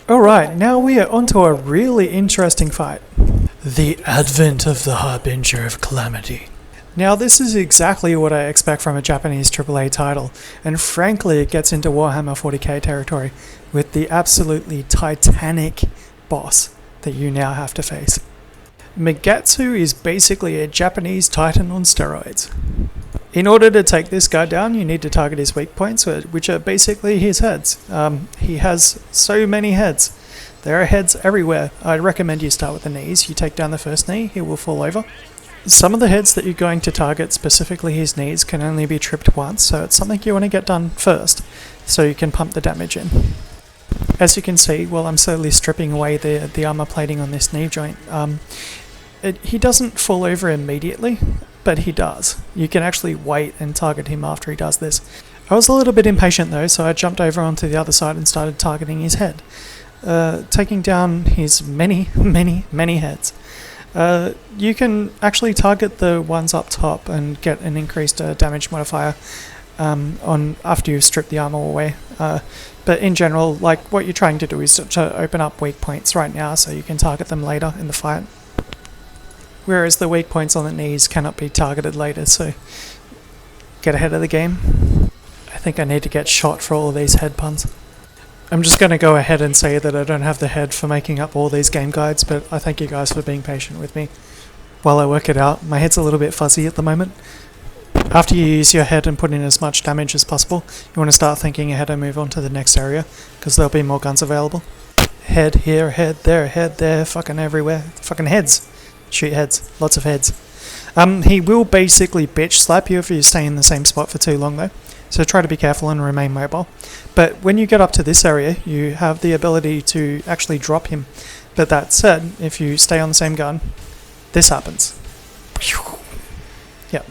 Alright, now we are onto a really interesting fight. The Advent of the Harbinger of Calamity. Now this is exactly what I expect from a Japanese AAA title, and frankly it gets into Warhammer 40k territory with the absolutely titanic boss that you now have to face. Magatsu is basically a Japanese titan on steroids. In order to take this guy down, you need to target his weak points, which are basically his heads. He has so many heads. There are heads everywhere. I'd recommend you start with the knees. You take down the first knee, he will fall over. Some of the heads that you're going to target, specifically his knees, can only be tripped once, so it's something you want to get done first, so you can pump the damage in. As you can see, while I'm slowly stripping away the armor plating on this knee joint, he doesn't fall over immediately, but he does. You can actually wait and target him after he does this. I was a little bit impatient though, so I jumped over onto the other side and started targeting his head, taking down his many heads. You can actually target the ones up top and get an increased damage modifier on after you've stripped the armor away. But in general, like, what you're trying to do is to open up weak points right now so you can target them later in the fight. Whereas the weak points on the knees cannot be targeted later, so get ahead of the game. I think I need to get shot for all of these head puns. I'm just going to go ahead and say that I don't have the head for making up all these game guides, but I thank you guys for being patient with me while I work it out. My head's a little bit fuzzy at the moment. After you use your head and put in as much damage as possible, you want to start thinking ahead and move on to the next area, because there'll be more guns available. Head here, head there, fucking everywhere. Fucking heads. Shoot heads. Lots of heads. He will basically bitch slap you if you stay in the same spot for too long though, so try to be careful and remain mobile. But when you get up to this area, you have the ability to actually drop him. But that said, if you stay on the same gun, this happens. Yep.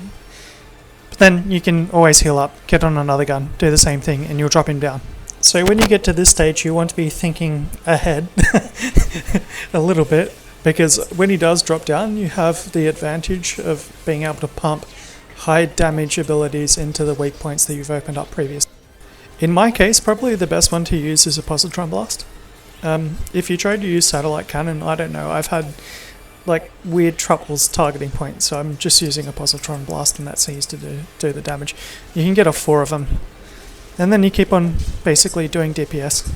But then you can always heal up, get on another gun, do the same thing, and you'll drop him down. So when you get to this stage, you want to be thinking ahead a little bit, because when he does drop down, you have the advantage of being able to pump high damage abilities into the weak points that you've opened up previously. In my case, probably the best one to use is a Positron Blast. If you try to use Satellite Cannon, I don't know, I've had like weird troubles targeting points, so I'm just using a Positron Blast and that seems to do the damage. You can get off 4 of them, and then you keep on basically doing DPS.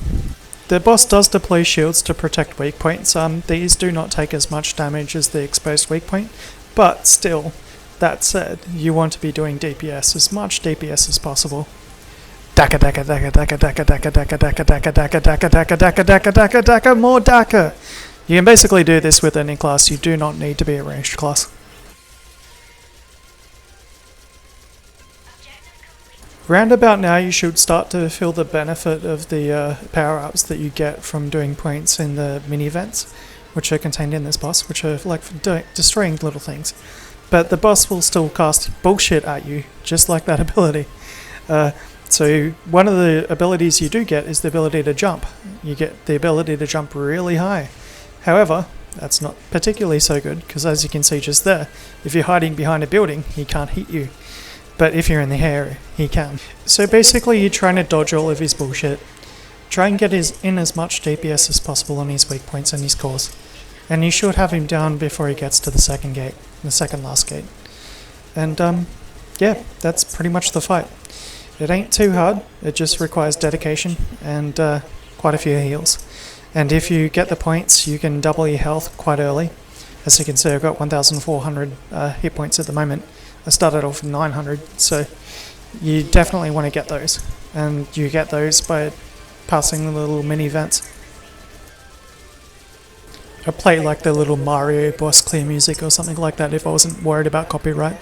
The boss does deploy shields to protect weak points. These do not take as much damage as the exposed weak point, but still, that said, you want to be doing DPS, as much DPS as possible. Daka daka daka daka daka daka daka daka daka daka daka daka daka daka daka daka more daka. You can basically do this with any class, you do not need to be a ranged class. Round about now you should start to feel the benefit of the power-ups that you get from doing points in the mini-events, which are contained in this boss, which are like for destroying little things. But the boss will still cast bullshit at you, just like that ability. So one of the abilities you do get is the ability to jump. You get the ability to jump really high. However, that's not particularly so good, because as you can see just there, if you're hiding behind a building, he can't hit you. But if you're in the air, he can. So basically you're trying to dodge all of his bullshit. Try and get in as much DPS as possible on his weak points and his cores. And you should have him down before he gets to the second gate, the second last gate. And yeah, that's pretty much the fight. It ain't too hard, it just requires dedication and quite a few heals. And if you get the points, you can double your health quite early. As you can see, I've got 1,400 hit points at the moment. I started off with 900, so you definitely want to get those. And you get those by passing the little mini events. I play like the little Mario boss clear music or something like that if I wasn't worried about copyright.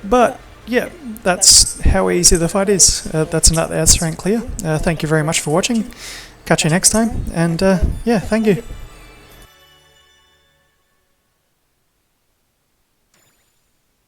But yeah, that's how easy the fight is. That's another S rank clear. Thank you very much for watching. Catch you next time, and yeah, thank you.